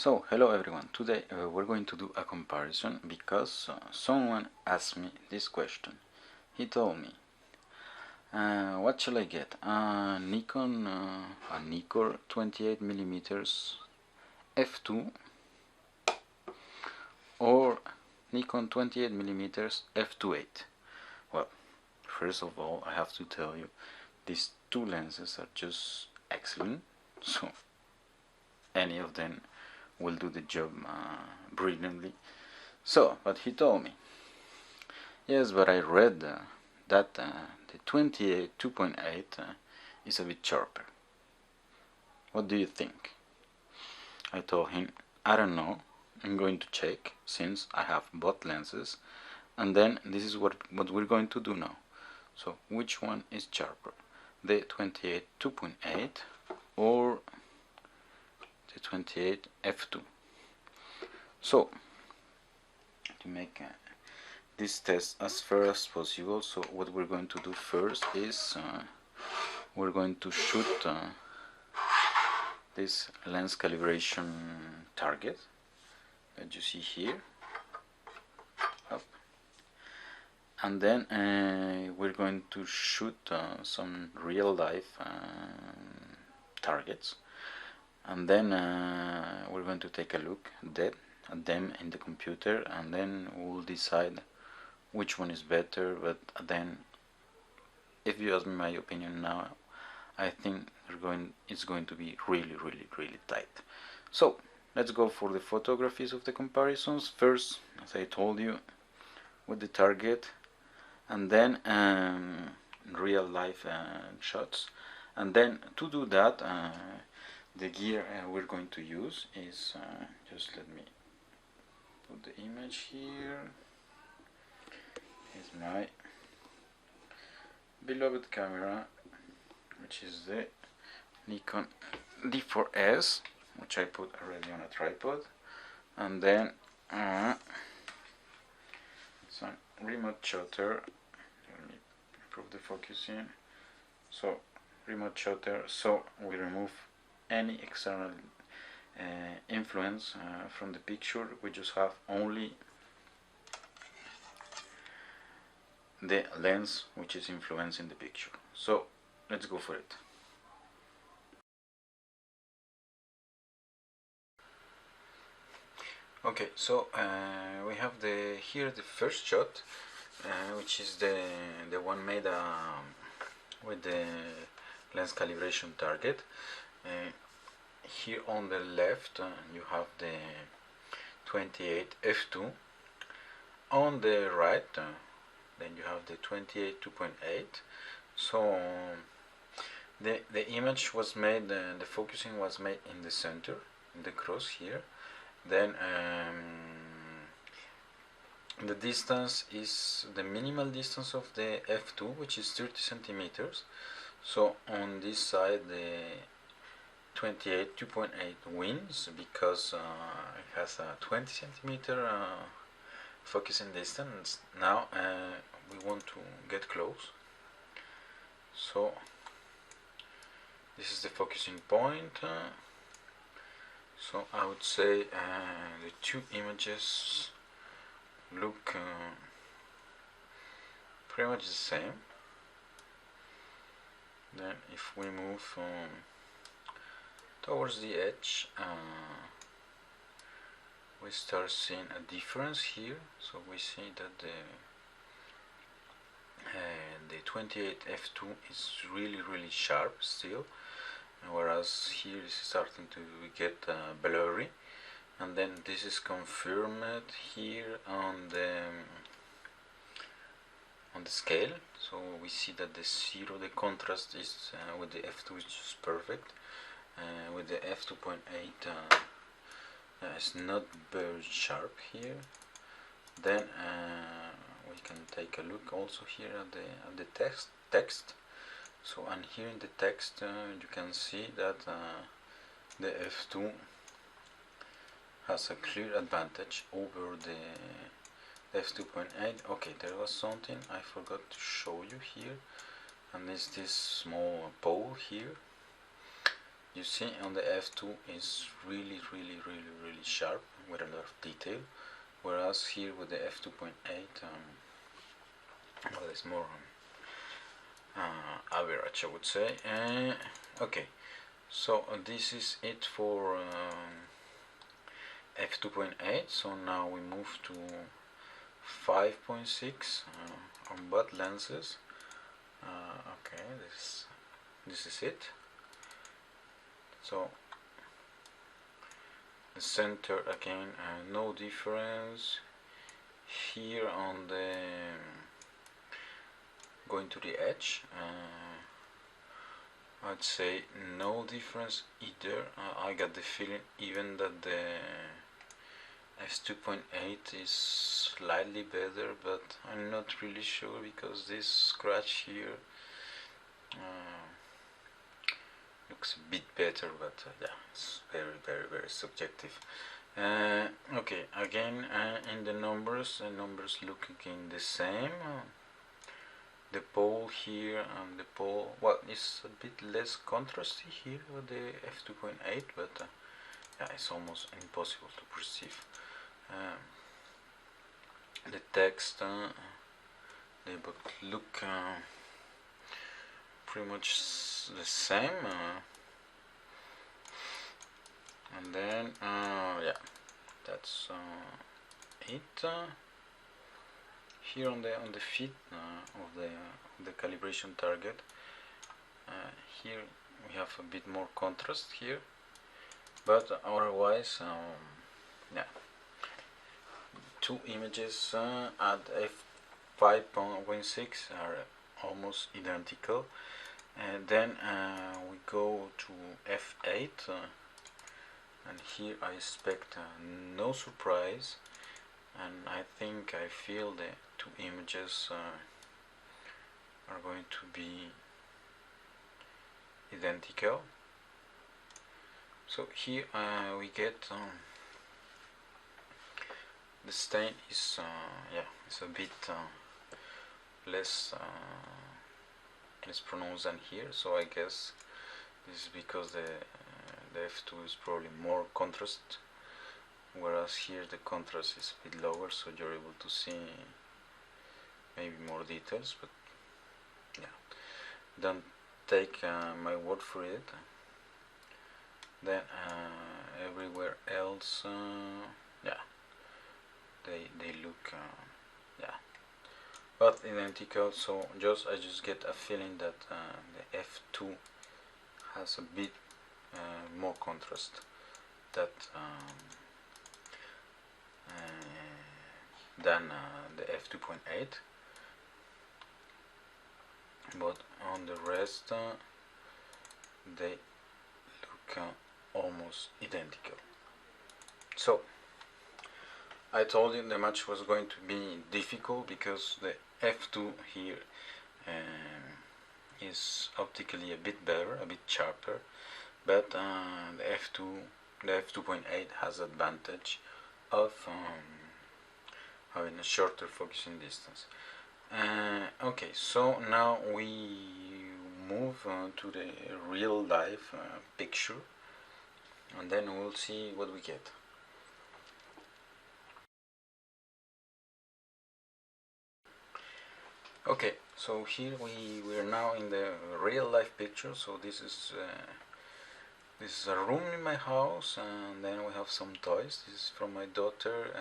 So, hello everyone. Today we're going to do a comparison because someone asked me this question. He told me, what shall I get? A Nikkor 28mm f2 or Nikon 28mm f2.8? Well, first of all, I have to tell you, these two lenses are just excellent. So, any of them will do the job brilliantly. So, but he told me, yes, but I read that the 28 2.8 is a bit sharper. What do you think? I told him, I don't know, I'm going to check since I have both lenses, and then this is what we're going to do now. So, which one is sharper? The 28 2.8 or the 28 f2? So, to make this test as fair as possible, so what we're going to do first is we're going to shoot this lens calibration target that you see here up, and then we're going to shoot some real life targets, and then we're going to take a look at them in the computer, and then we'll decide which one is better. But then, if you ask me my opinion now, I think it's going to be really tight. So let's go for the photographies of the comparisons. First, as I told you, with the target, and then real life shots. And then to do that, the gear we're going to use is just let me put the image here. Is my beloved camera, which is the Nikon D4S, which I put already on a tripod, and then some remote shutter. Let me improve the focusing. So remote shutter, so we remove any external influence from the picture. We just have only the lens which is influencing the picture. So let's go for it. Okay, so we have here the first shot, which is the one made with the lens calibration target. Here on the left you have the 28 f2. On the right then you have the 28 2.8. So the image was made, the focusing was made in the center, in the cross here. Then the distance is the minimal distance of the f2, which is 30 centimeters. So on this side the 28 2.8 wins because it has a 20 centimeter focusing distance. Now we want to get close, so this is the focusing point. So I would say the two images look pretty much the same. Then if we move towards the edge, we start seeing a difference here. So we see that the 28 f2 is really sharp still, whereas here is starting to get blurry. And then this is confirmed here on the scale. So we see that the contrast is with the f2 is just perfect. With the f2.8 it's not very sharp here. Then we can take a look also here at the text. So, and here in the text you can see that the f2 has a clear advantage over the f2.8. Okay, there was something I forgot to show you here, and it's this small pole here. You see on the f2 is really sharp with a lot of detail, whereas here with the f2.8 well, it's more average, I would say. Okay, so this is it for f2.8. So now we move to 5.6 on both lenses. Okay, this is it. So the center again, no difference. Here on the going to the edge, I'd say no difference either. I got the feeling even that the f2.8 is slightly better, but I'm not really sure because this scratch here looks a bit better, but yeah, it's very subjective. Okay, again in the numbers look again the same. The pole here and the pole, well, it's a bit less contrasty here with the f2.8, but yeah, it's almost impossible to perceive. The text, they both look pretty much the same, and then yeah, that's it. Here on the feet of the calibration target, here we have a bit more contrast here, but otherwise, yeah, two images at f5.6 are almost identical, and then we go to f8, and here I expect no surprise, and I think I feel the two images are going to be identical. So here we get the stain is yeah, it's a bit less pronounced than here, so I guess this is because the f2 is probably more contrast, whereas here the contrast is a bit lower, so you're able to see maybe more details, but yeah, don't take my word for it. Then everywhere else, yeah, they look yeah, but identical. So I just get a feeling that the f2 has a bit more contrast that than the f2.8, but on the rest they look almost identical. So I told you the match was going to be difficult because the f2 here is optically a bit better, a bit sharper, but the f2.8 has advantage of having a shorter focusing distance. Okay, so now we move to the real life picture, and then we'll see what we get. Okay, so here we are now in the real life picture. So this is a room in my house, and then we have some toys. This is from my daughter.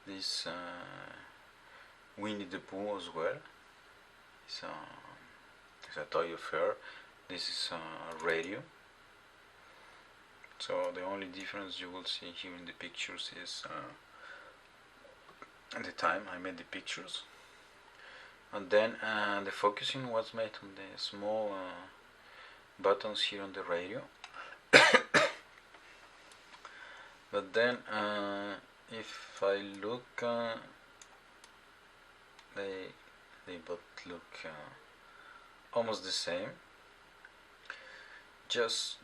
This Winnie the Pooh as well. It's a toy of her. This is a radio. So the only difference you will see here in the pictures is at the time I made the pictures, and then the focusing was made on the small buttons here on the radio. But then if I look, they both look almost the same. Just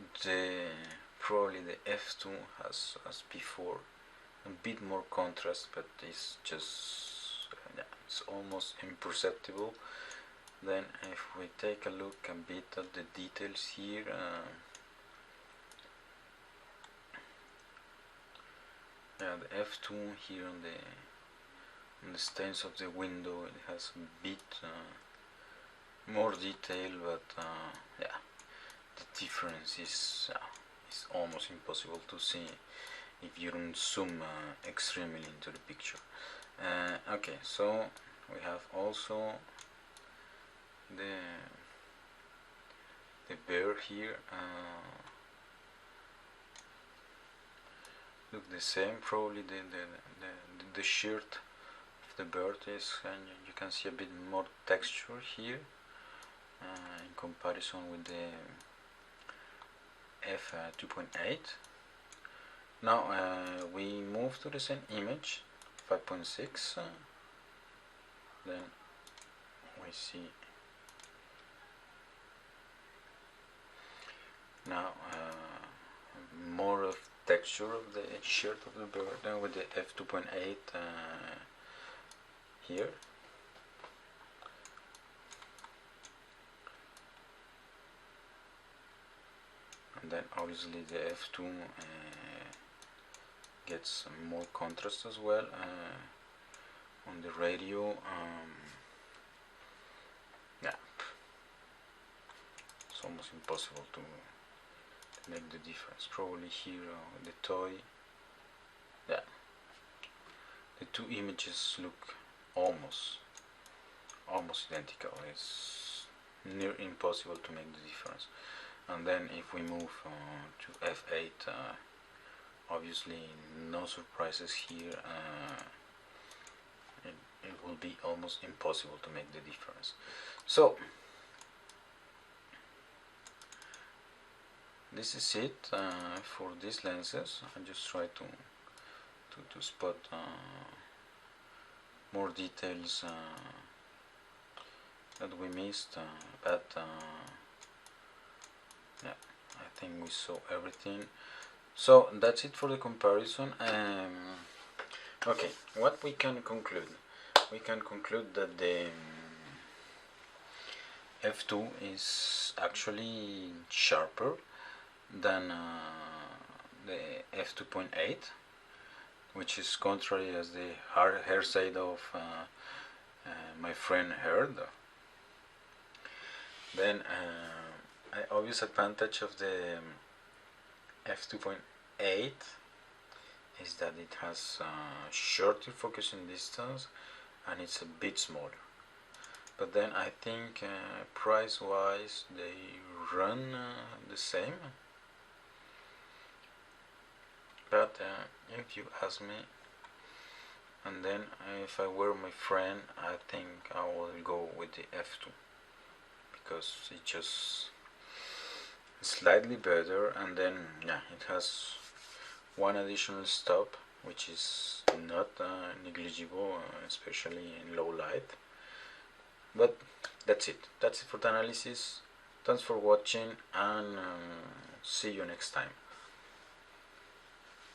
probably the f2 has, as before, a bit more contrast, but it's just yeah, it's almost imperceptible. Then if we take a look a bit at the details here, Yeah, the f2 here on the stains of the window, it has a bit more detail, but yeah, the difference is almost impossible to see if you don't zoom extremely into the picture. Okay, so we have also the bear here. Look the same, probably the shirt of the bird is, and you can see a bit more texture here in comparison with the f2.8. Now we move to the same image, 5.6. Then we see now more of texture of the shirt of the bird than with the f2.8 here. And then obviously the f2 gets more contrast as well on the radio. Yeah, it's almost impossible to make the difference. Probably here the toy. Yeah, the two images look almost identical. It's near impossible to make the difference. And then if we move to f8, obviously no surprises here. It will be almost impossible to make the difference. So this is it for these lenses. I just try to spot more details that we missed, but yeah, I think we saw everything. So that's it for the comparison. Okay, what we can conclude? We can conclude that the f2 is actually sharper than the f2.8, which is contrary as the hair side of my friend heard. Then an obvious advantage of the f2.8 is that it has shorter focusing distance and it's a bit smaller. But then I think price wise they run the same. But if you ask me, and then if I were my friend, I think I will go with the f2 because it's just slightly better, and then yeah, it has one additional stop which is not negligible, especially in low light. But that's it for the analysis. Thanks for watching, and see you next time.